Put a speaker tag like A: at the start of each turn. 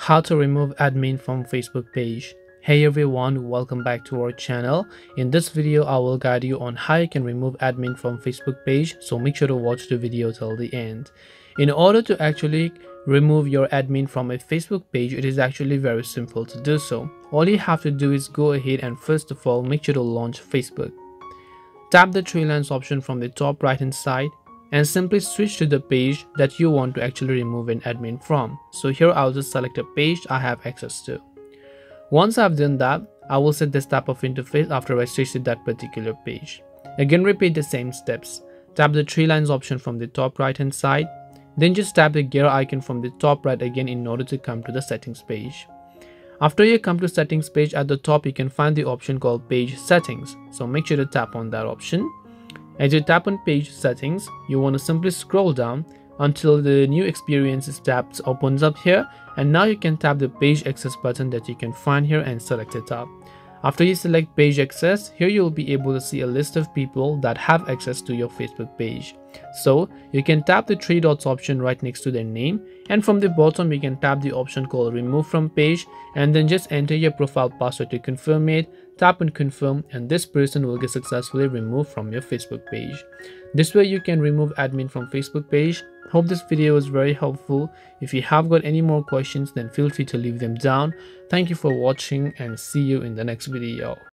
A: How to remove admin from Facebook page. Hey everyone, welcome back to our channel. In this video I will guide you on how you can remove admin from Facebook page, so make sure to watch the video till the end. In order to actually remove your admin from a Facebook page, it is actually very simple to do so. All you have to do is go ahead and first of all make sure to launch Facebook. Tap the three lines option from the top right hand side and simply switch to the page that you want to actually remove an admin from. So here I'll just select a page I have access to. Once I've done that, I will set this type of interface after I switch to that particular page. Again, repeat the same steps. Tap the three lines option from the top right hand side, then just tap the gear icon from the top right again in order to come to the settings page. After you come to settings page, at the top you can find the option called page settings, so make sure to tap on that option. As you tap on page settings, you want to simply scroll down until the new experiences tab opens up here, and now you can tap the page access button that you can find here and select it up. After you select page access, here you'll be able to see a list of people that have access to your Facebook page. So you can tap the three dots option right next to their name, and from the bottom you can tap the option called remove from page and then just enter your profile password to confirm it. Tap and confirm, and this person will get successfully removed from your Facebook page. This way you can remove admin from Facebook page. Hope this video was very helpful. If you have got any more questions, then feel free to leave them down. Thank you for watching and see you in the next video.